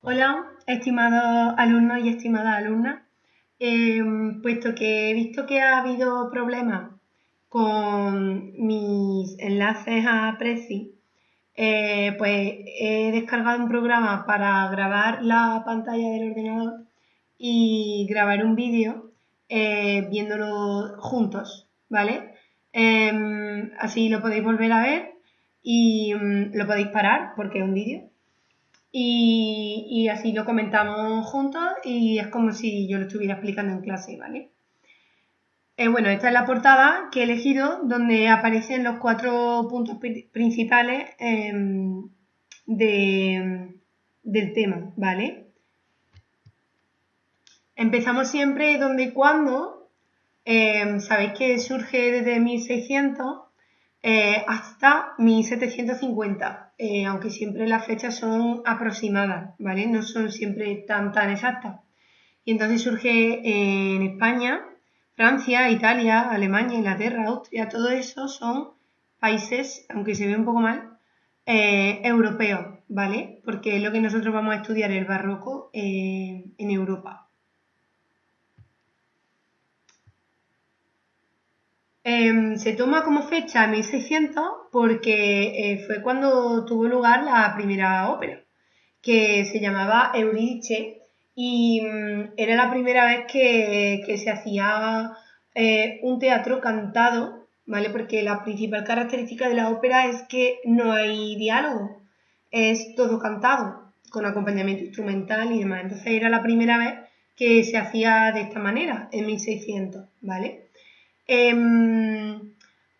Hola, estimados alumnos y estimadas alumnas. Puesto que he visto que ha habido problemas con mis enlaces a Prezi, pues he descargado un programa para grabar la pantalla del ordenador y grabar un vídeo viéndolo juntos, ¿vale? Así lo podéis volver a ver y lo podéis parar porque es un vídeo y así lo comentamos juntos y es como si yo lo estuviera explicando en clase, ¿vale? Bueno, esta es la portada que he elegido donde aparecen los 4 puntos principales del tema, ¿vale? Empezamos siempre donde y cuando. Sabéis que surge desde 1600 hasta 1750, aunque siempre las fechas son aproximadas, ¿vale? No son siempre tan exactas. Y entonces surge en España, Francia, Italia, Alemania, Inglaterra, Austria, todo eso son países, aunque se ve un poco mal, europeos, ¿vale? Porque es lo que nosotros vamos a estudiar el barroco en Europa. Se toma como fecha 1600 porque fue cuando tuvo lugar la primera ópera, que se llamaba Eurídice y era la primera vez que se hacía un teatro cantado, ¿vale? Porque la principal característica de la ópera es que no hay diálogo, es todo cantado, con acompañamiento instrumental y demás. Entonces era la primera vez que se hacía de esta manera, en 1600, ¿vale?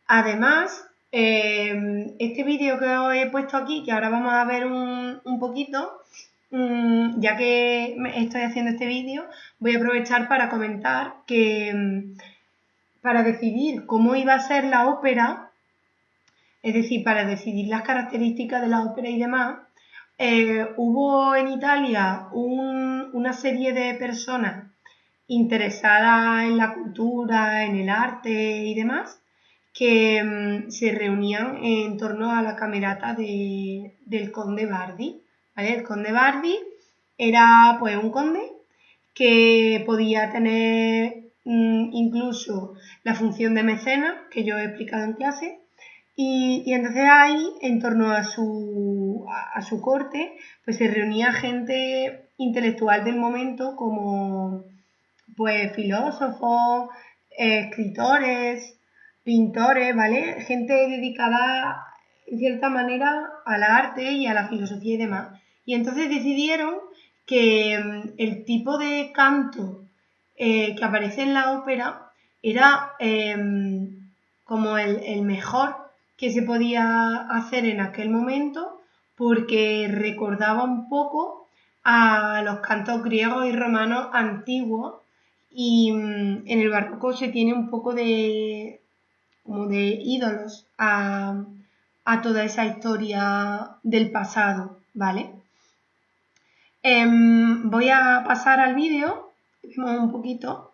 Además, este vídeo que os he puesto aquí, que ahora vamos a ver un poquito, ya que estoy haciendo este vídeo, voy a aprovechar para comentar que para decidir cómo iba a ser la ópera, es decir, para decidir las características de la ópera y demás, hubo en Italia una serie de personas interesadas en la cultura, en el arte y demás, que se reunían en torno a la camerata del conde Bardi, ¿vale? El conde Bardi era pues un conde que podía tener incluso la función de mecenas, que yo he explicado en clase, y entonces ahí, en torno a su corte, pues se reunía gente intelectual del momento como pues filósofos, escritores, pintores, ¿vale? Gente dedicada en cierta manera al arte y a la filosofía y demás. Y entonces decidieron que el tipo de canto que aparece en la ópera era como el mejor que se podía hacer en aquel momento porque recordaba un poco a los cantos griegos y romanos antiguos y en el barroco se tiene un poco como de ídolos a toda esa historia del pasado, ¿vale? Voy a pasar al vídeo, vemos un poquito.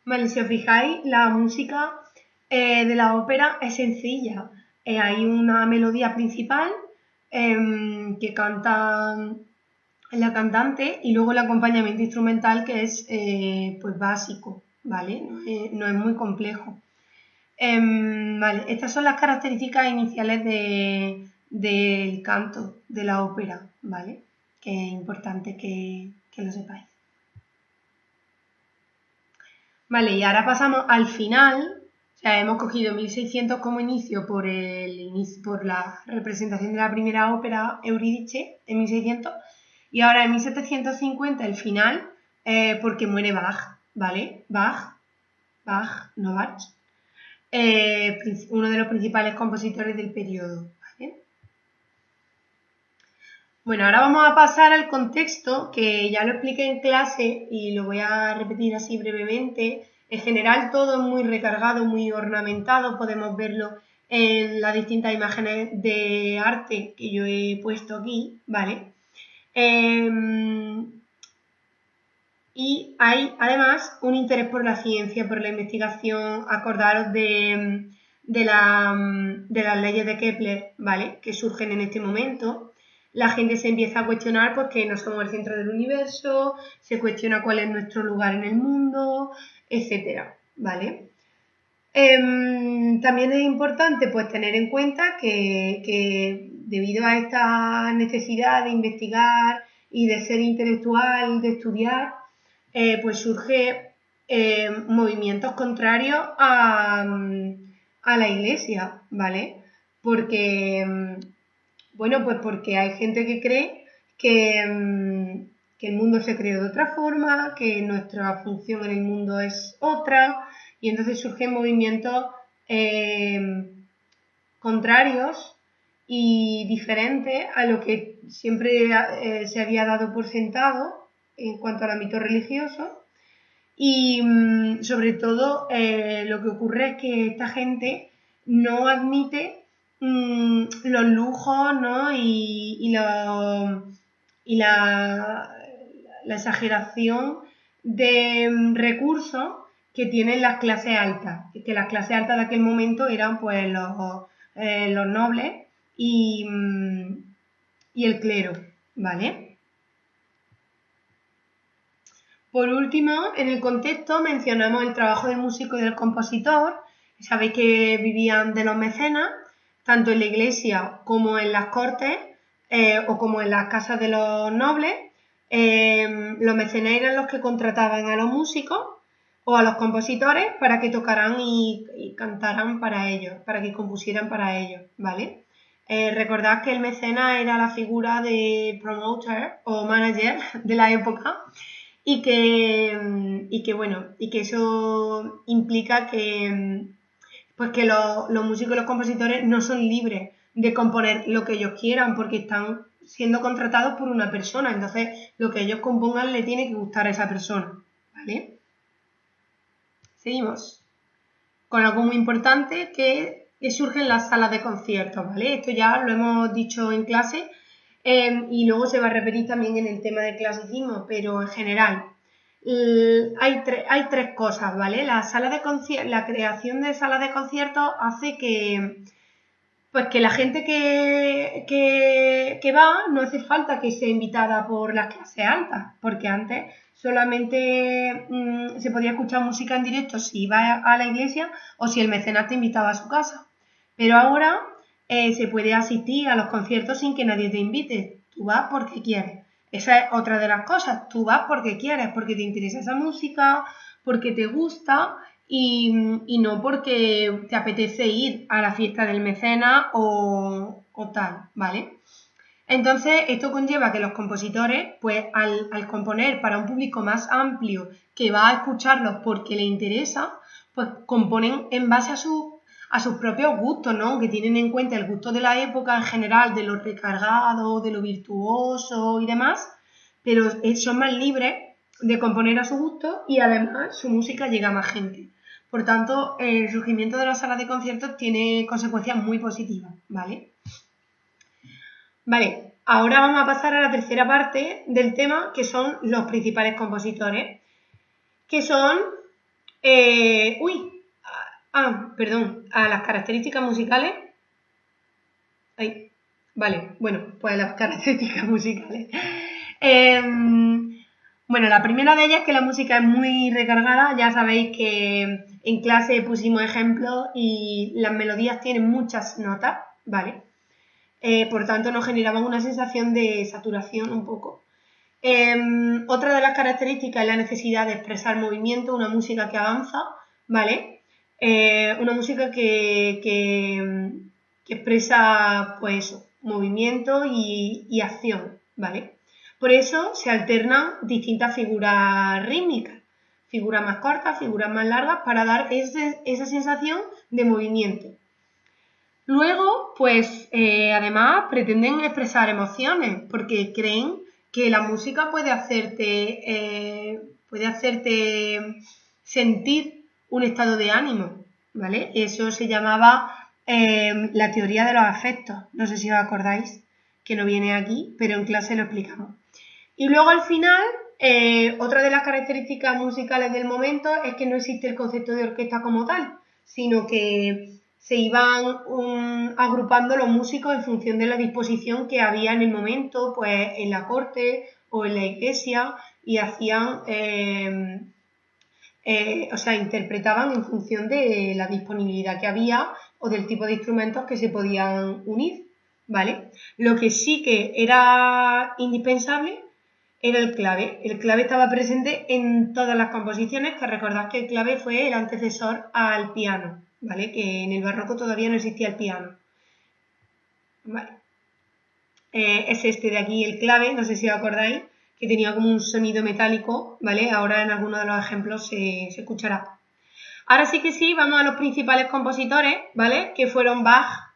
Vale, si os fijáis, la música de la ópera es sencilla. Hay una melodía principal que canta la cantante y luego el acompañamiento instrumental que es pues básico, ¿vale? No es muy complejo. Vale, estas son las características iniciales del canto de la ópera, ¿vale? Que es importante que lo sepáis. Vale, y ahora pasamos al final. O sea, hemos cogido 1600 como inicio por la representación de la primera ópera Eurídice en 1600 y ahora en 1750 el final porque muere Bach, ¿vale? Bach, no Bach, uno de los principales compositores del periodo, ¿vale? Bueno, ahora vamos a pasar al contexto, que ya lo expliqué en clase y lo voy a repetir así brevemente. En general todo es muy recargado, muy ornamentado, podemos verlo en las distintas imágenes de arte que yo he puesto aquí, ¿vale? Y hay además un interés por la ciencia, por la investigación. Acordaros de las leyes de Kepler, ¿vale? Que surgen en este momento. La gente se empieza a cuestionar pues, que no somos el centro del universo, se cuestiona cuál es nuestro lugar en el mundo, etcétera, ¿vale? También es importante pues, tener en cuenta que debido a esta necesidad de investigar y de ser intelectual, de estudiar, pues surge movimientos contrarios a la iglesia, ¿vale? Porque, bueno, pues porque hay gente que cree que el mundo se creó de otra forma, que nuestra función en el mundo es otra, y entonces surgen movimientos contrarios y diferentes a lo que siempre se había dado por sentado en cuanto al ámbito religioso. Y sobre todo lo que ocurre es que esta gente no admite los lujos, ¿no? y la exageración de recursos que tienen las clases altas, que las clases altas de aquel momento eran pues los nobles y el clero, ¿vale? Por último, en el contexto mencionamos el trabajo del músico y del compositor. Sabéis que vivían de los mecenas, tanto en la iglesia como en las cortes o como en las casas de los nobles. Los mecenas eran los que contrataban a los músicos o a los compositores para que tocaran y cantaran para ellos, para que compusieran para ellos, ¿vale? Recordad que el mecenas era la figura de promoter o manager de la época y que bueno, y que eso implica que, pues que los músicos y los compositores no son libres de componer lo que ellos quieran porque están siendo contratados por una persona, entonces lo que ellos compongan le tiene que gustar a esa persona, ¿vale? Seguimos con algo muy importante que surge en las salas de conciertos, ¿vale? Esto ya lo hemos dicho en clase y luego se va a repetir también en el tema del clasicismo, pero en general hay tres cosas, ¿vale? La creación de salas de conciertos hace pues que la gente que va no hace falta que sea invitada por las clases altas, porque antes solamente se podía escuchar música en directo si iba a la iglesia o si el mecenas te invitaba a su casa. Pero ahora se puede asistir a los conciertos sin que nadie te invite. Tú vas porque quieres. Esa es otra de las cosas. Tú vas porque quieres, porque te interesa esa música, porque te gusta y no porque te apetece ir a la fiesta del mecenas o tal, ¿vale? Entonces, esto conlleva que los compositores, pues al componer para un público más amplio que va a escucharlos porque le interesa, pues componen en base a sus propios gustos, ¿no? Que tienen en cuenta el gusto de la época en general, de lo recargado, de lo virtuoso y demás, pero son más libres de componer a su gusto y además su música llega a más gente. Por tanto, el surgimiento de las salas de conciertos tiene consecuencias muy positivas, ¿vale? Vale, ahora vamos a pasar a la tercera parte del tema, que son los principales compositores, que son, perdón, a las características musicales. Vale, bueno, pues las características musicales. Bueno, la primera de ellas es que la música es muy recargada. Ya sabéis que en clase pusimos ejemplos y las melodías tienen muchas notas, ¿vale? Por tanto, nos generaban una sensación de saturación un poco. Otra de las características es la necesidad de expresar movimiento, una música que avanza, ¿vale? Una música que expresa, pues, movimiento y acción, ¿vale? Por eso se alternan distintas figuras rítmicas, figuras más cortas, figuras más largas, para dar esa sensación de movimiento. Luego, pues, además pretenden expresar emociones, porque creen que la música puede hacerte sentir un estado de ánimo, ¿vale? Eso se llamaba la teoría de los afectos. No sé si os acordáis, que no viene aquí, pero en clase lo explicamos. Y luego al final, otra de las características musicales del momento es que no existe el concepto de orquesta como tal, sino que se iban agrupando los músicos en función de la disposición que había en el momento, pues en la corte o en la iglesia, y hacían, o sea, interpretaban en función de la disponibilidad que había o del tipo de instrumentos que se podían unir, ¿vale? Lo que sí que era indispensable era el clave. El clave estaba presente en todas las composiciones, que recordad que el clave fue el antecesor al piano, ¿vale? Que en el barroco todavía no existía el piano. Vale. Es este de aquí el clave, no sé si os acordáis, que tenía como un sonido metálico, ¿vale? Ahora en alguno de los ejemplos se escuchará. Ahora sí que sí, vamos a los principales compositores, ¿vale? Que fueron Bach,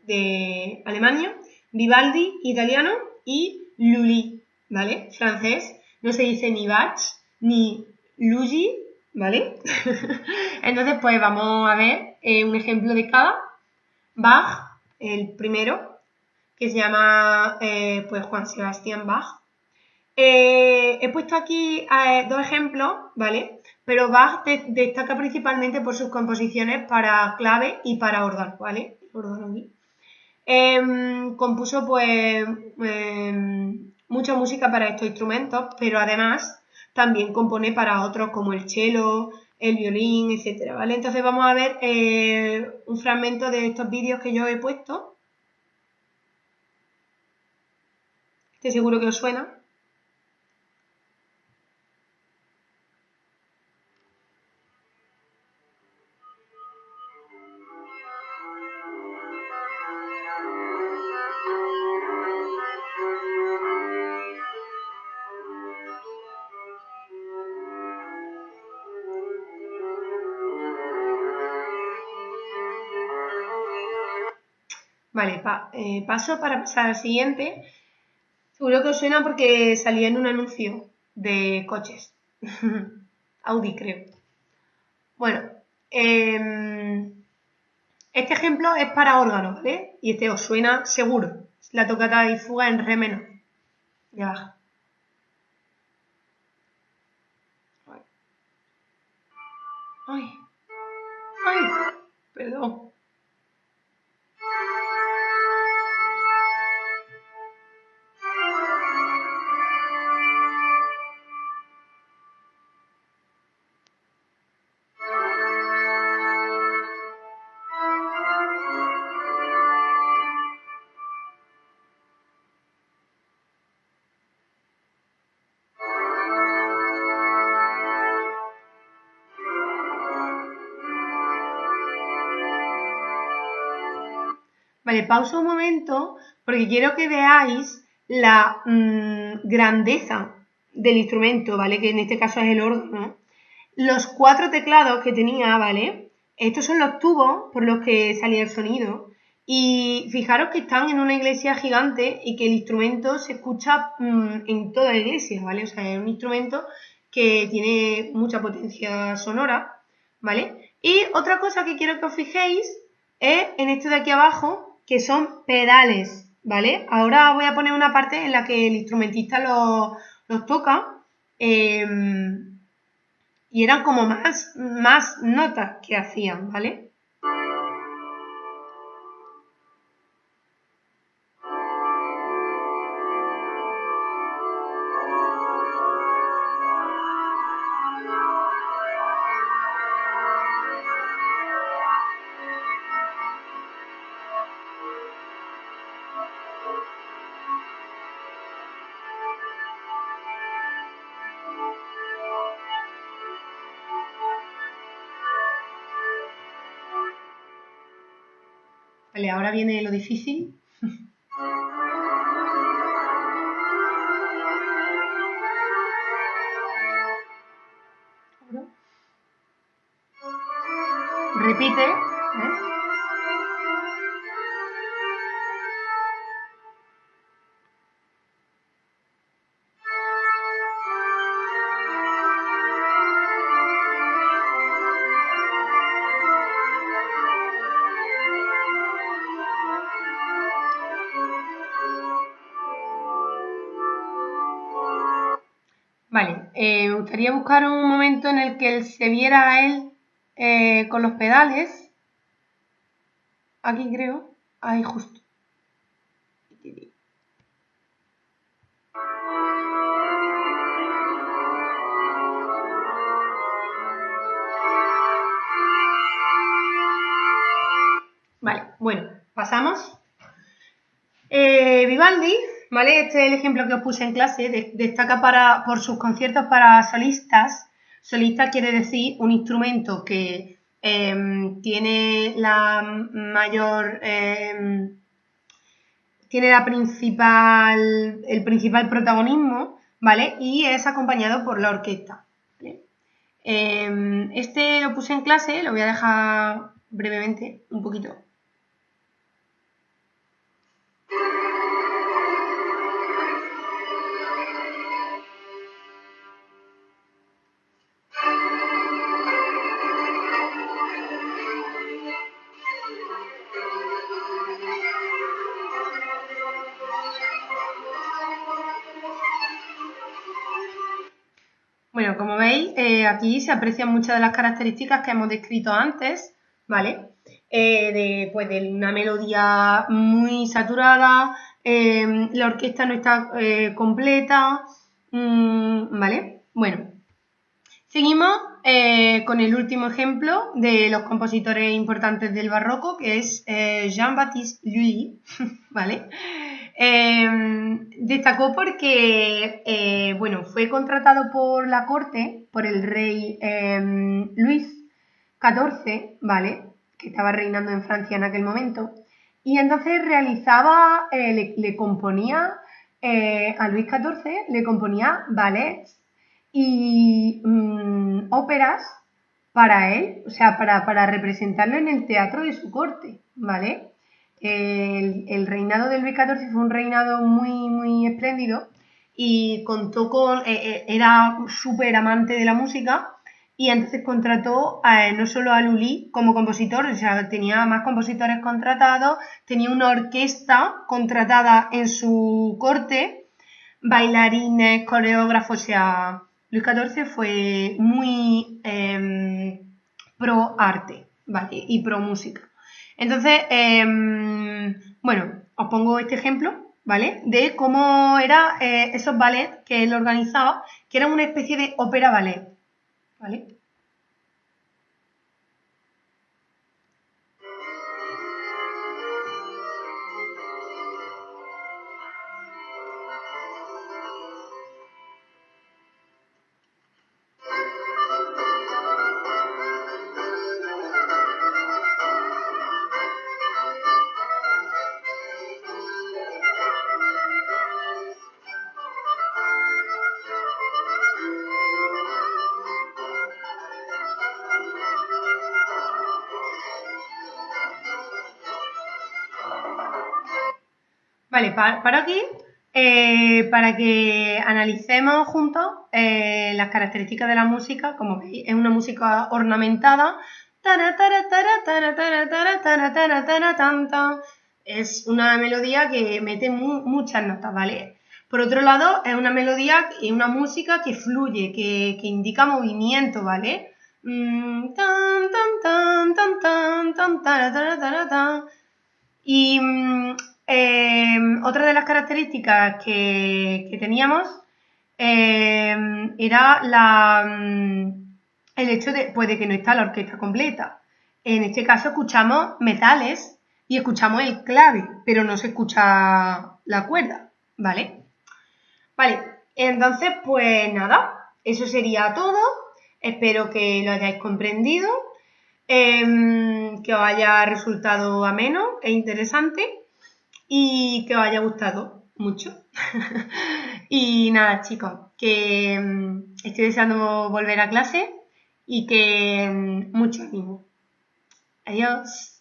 de Alemania, Vivaldi, italiano, y Lully, ¿vale? Francés. No se dice ni Bach ni Lully, ¿vale? Entonces, pues vamos a ver un ejemplo de cada. Bach, el primero, que se llama pues Juan Sebastián Bach. He puesto aquí dos ejemplos, ¿vale? Pero Bach destaca principalmente por sus composiciones para clave y para órgano, ¿vale? Órgano aquí. Compuso pues mucha música para estos instrumentos, pero además también compone para otros como el cello, el violín, etcétera, ¿vale? Entonces vamos a ver un fragmento de estos vídeos que yo he puesto. Estoy seguro que os suena. Vale, paso para pasar al siguiente. Seguro que os suena porque salía en un anuncio de coches. Audi, creo. Bueno, este ejemplo es para órgano, ¿vale? Y este os suena seguro. La tocata y fuga en re menor. De baja. Ay. Ay. Perdón. Vale, pausa un momento porque quiero que veáis la grandeza del instrumento, ¿vale? Que en este caso es el órgano. Los 4 teclados que tenía, ¿vale? Estos son los tubos por los que salía el sonido. Y fijaros que están en una iglesia gigante y que el instrumento se escucha en toda la iglesia, ¿vale? O sea, es un instrumento que tiene mucha potencia sonora, ¿vale? Y otra cosa que quiero que os fijéis es en esto de aquí abajo, que son pedales, ¿vale? Ahora voy a poner una parte en la que el instrumentista los toca y eran como más notas que hacían, ¿vale? Vale, ahora viene lo difícil. Repite, ¿eh? Vale, me gustaría buscar un momento en el que él se viera a él con los pedales. Aquí creo. Ahí justo. Vale, bueno, pasamos. Vivaldi, ¿vale? Este es el ejemplo que os puse en clase. Destaca por sus conciertos para solistas. Solista quiere decir un instrumento que tiene la mayor... tiene el principal protagonismo, ¿vale? Y es acompañado por la orquesta, ¿vale? Este lo puse en clase, lo voy a dejar brevemente un poquito. Bueno, como veis, aquí se aprecian muchas de las características que hemos descrito antes, ¿vale? De una melodía muy saturada, la orquesta no está completa, ¿vale? Bueno, seguimos con el último ejemplo de los compositores importantes del barroco, que es Jean-Baptiste Lully, ¿vale? Destacó porque, bueno, fue contratado por la corte, por el rey Luis XIV, ¿vale? Que estaba reinando en Francia en aquel momento, y entonces realizaba, le componía a Luis XIV, le componía ballets y óperas para él, o sea, para representarlo en el teatro de su corte, ¿vale? El reinado de Luis XIV fue un reinado muy, muy espléndido y contó con... era súper amante de la música y entonces contrató no solo a Lully como compositor, o sea, tenía más compositores contratados, tenía una orquesta contratada en su corte, bailarines, coreógrafos, o sea, Luis XIV fue muy pro arte, ¿vale? Y pro música. Entonces, bueno, os pongo este ejemplo, ¿vale? De cómo eran esos ballets que él organizaba, que eran una especie de ópera ballet, ¿vale? Vale, paro aquí para que analicemos juntos las características de la música. Como veis, es una música ornamentada. Es una melodía que mete muchas notas, ¿vale? Por otro lado, es una melodía y una música que fluye, que indica movimiento, ¿vale? Y otra de las características que teníamos era el hecho de que no está la orquesta completa. En este caso escuchamos metales y escuchamos el clave, pero no se escucha la cuerda, ¿vale? Vale, entonces pues nada, eso sería todo. Espero que lo hayáis comprendido, que os haya resultado ameno e interesante y que os haya gustado mucho. Y nada, chicos, que estoy deseando volver a clase y que mucho ánimo. Adiós.